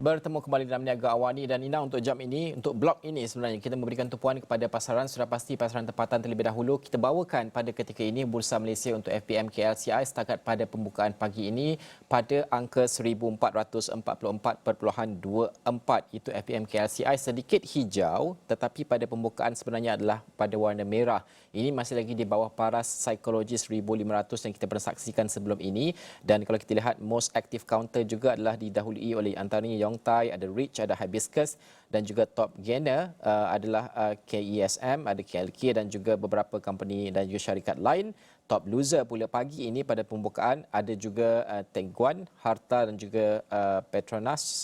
Bertemu kembali dalam Niaga Awani dan Ina untuk jam ini, untuk blok ini sebenarnya kita memberikan tumpuan kepada pasaran. Sudah pasti pasaran tempatan terlebih dahulu. Kita bawakan pada ketika ini Bursa Malaysia untuk FPM KLCI setakat pada pembukaan pagi ini pada angka 1444.24. Itu FPM KLCI sedikit hijau tetapi pada pembukaan sebenarnya adalah pada warna merah. Ini masih lagi di bawah paras psikologi 1500 yang kita pernah saksikan sebelum ini. Dan kalau kita lihat most active counter juga adalah didahului oleh antaranya Yongtai, ada Rich, ada Hibiscus dan juga top gainer adalah KESM, ada KLK dan juga beberapa company dan juga syarikat lain. Top loser pula pagi ini pada pembukaan ada juga Tengguan, Harta dan juga Petronas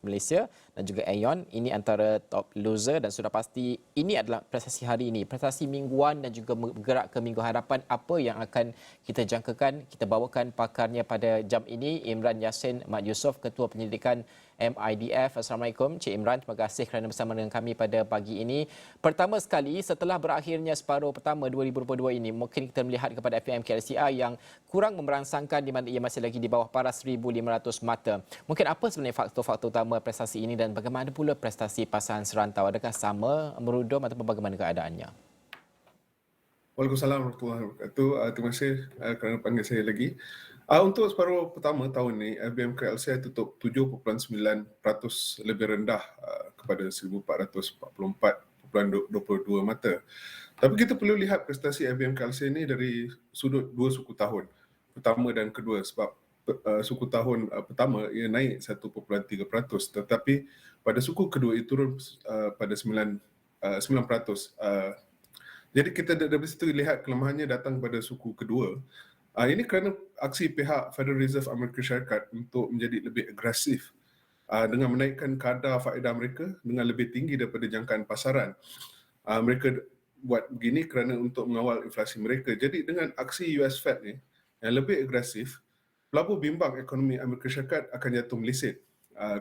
Malaysia dan juga Aeon. Ini antara top loser dan sudah pasti ini adalah prestasi hari ini. Prestasi mingguan dan juga bergerak ke minggu hadapan apa yang akan kita jangkakan. Kita bawakan pakarnya pada jam ini, Imran Yassin Mat Yusof, Ketua Penyelidikan MIDF. Assalamualaikum Cik Imran, terima kasih kerana bersama dengan kami pada pagi ini. Pertama sekali, setelah berakhirnya separuh pertama 2022 ini, mungkin kita melihat kepada FPM KLCI yang kurang memberangsangkan di mana ia masih lagi di bawah paras 1,500 mata. Mungkin apa sebenarnya faktor-faktor utama prestasi ini dan bagaimana pula prestasi pasaran serantau? Adakah sama, merudum ataupun bagaimana keadaannya? Waalaikumsalam warahmatullahi wabarakatuh. Terima kasih kerana panggil saya lagi. Untuk separuh pertama tahun ini, FBM KLCI tutup 7.9% lebih rendah kepada 1,444.22 mata. Tapi kita perlu lihat prestasi FBM KLCI ini dari sudut dua suku tahun, pertama dan kedua, sebab suku tahun pertama ia naik 1.3%, tetapi pada suku kedua ia turun pada 9%. Jadi kita dari situ lihat kelemahannya datang pada suku kedua. Ini kerana aksi pihak Federal Reserve Amerika Syarikat untuk menjadi lebih agresif dengan menaikkan kadar faedah mereka dengan lebih tinggi daripada jangkaan pasaran. Mereka buat begini kerana untuk mengawal inflasi mereka. Jadi dengan aksi US Fed ni yang lebih agresif, pelabur bimbang ekonomi Amerika Syarikat akan jatuh melisit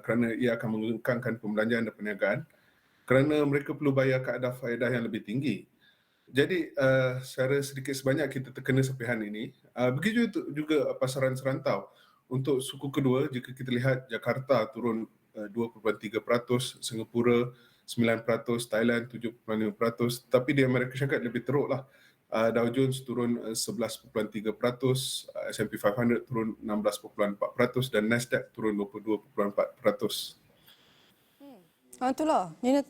kerana ia akan mengekangkan pembelanjaan dan perniagaan kerana mereka perlu bayar kadar faedah yang lebih tinggi. Jadi secara sedikit sebanyak kita terkena sepihan ini. Begitu juga pasaran serantau. Untuk suku kedua, jika kita lihat Jakarta turun 2.3%, Singapura 9%, Thailand 7.5%, tapi di Amerika Syarikat lebih teruk lah. Dow Jones turun 11.3%, S&P 500 turun 16.4% dan Nasdaq turun 22.4%. Itulah. Nina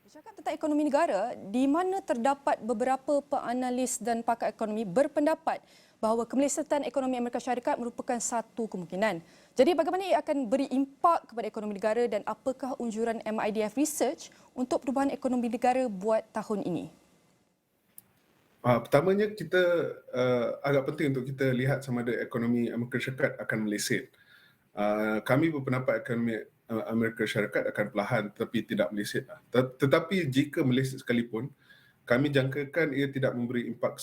bercakap tentang ekonomi negara, di mana terdapat beberapa peanalis dan pakar ekonomi berpendapat bahawa kemelesetan ekonomi Amerika Syarikat merupakan satu kemungkinan. Jadi bagaimana ia akan beri impak kepada ekonomi negara dan apakah unjuran MIDF Research untuk perubahan ekonomi negara buat tahun ini? Pertamanya kita agak penting untuk kita lihat sama ada ekonomi Amerika Syarikat akan meleset. Kami berpendapat ekonomi Amerika Syarikat akan perlahan tetapi tidak meleset. Tetapi jika meleset sekalipun, kami jangkakan ia tidak memberi impak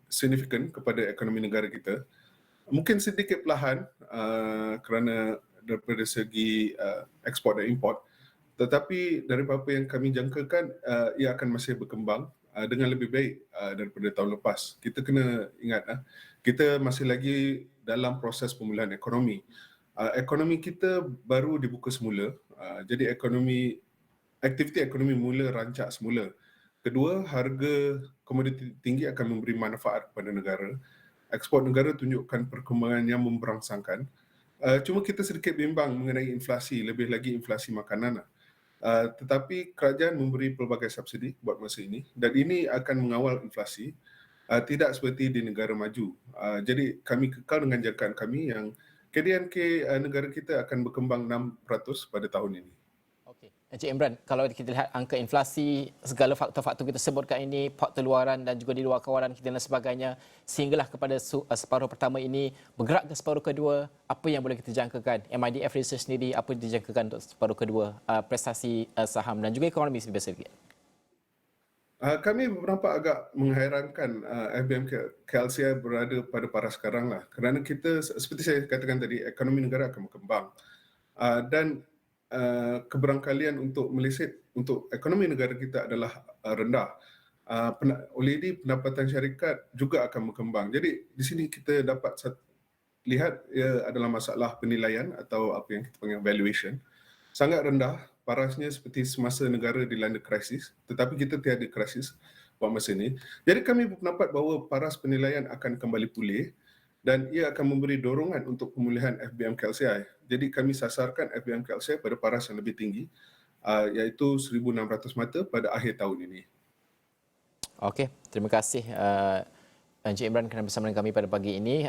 signifikan kepada ekonomi negara kita. Mungkin sedikit perlahan kerana daripada segi ekspor dan import, tetapi dari apa yang kami jangkakan ia akan masih berkembang dengan lebih baik daripada tahun lepas. Kita kena ingat kita masih lagi dalam proses pemulihan ekonomi. Ekonomi kita baru dibuka semula, jadi aktiviti ekonomi mula rancak semula. Kedua, harga komoditi tinggi akan memberi manfaat kepada negara. Ekspor negara tunjukkan perkembangan yang memberangsangkan. Cuma kita sedikit bimbang mengenai inflasi, lebih lagi inflasi makanan. Tetapi kerajaan memberi pelbagai subsidi buat masa ini dan ini akan mengawal inflasi, tidak seperti di negara maju. Jadi kami kekal dengan jangkaan kami yang KDNK negara kita akan berkembang 6% pada tahun ini. Okey. Encik Imran, kalau kita lihat angka inflasi, segala faktor-faktor kita sebutkan ini, faktor luaran dan juga di luar kawalan kita dan sebagainya, sehinggalah kepada separuh pertama ini, bergerak ke separuh kedua, apa yang boleh kita jangkakan? MIDF Research sendiri, apa yang dijangkakan untuk separuh kedua, prestasi saham dan juga ekonomi sebesar sedikit? Kami bernampak agak menghairankan FBM KLCI berada pada paras sekarang lah. Kerana kita, seperti saya katakan tadi, ekonomi negara akan berkembang. Dan keberangkalian untuk meleset untuk ekonomi negara kita adalah rendah. Oleh ini pendapatan syarikat juga akan berkembang. Jadi di sini kita dapat lihat ia adalah masalah penilaian atau apa yang kita panggil valuation. Sangat rendah, parasnya seperti semasa negara dilanda krisis, tetapi kita tiada krisis pada masa ini. Jadi kami berpendapat bahawa paras penilaian akan kembali pulih dan ia akan memberi dorongan untuk pemulihan FBM KLCI. Jadi kami sasarkan FBM KLCI pada paras yang lebih tinggi, iaitu 1,600 mata pada akhir tahun ini. Okey, terima kasih Encik Imran kerana bersama dengan kami pada pagi ini.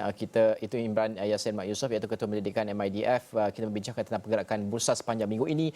Itu Imran Yassin Mak Yusof, iaitu Ketua Pendidikan MIDF. Kita membincangkan tentang pergerakan bursa sepanjang minggu ini.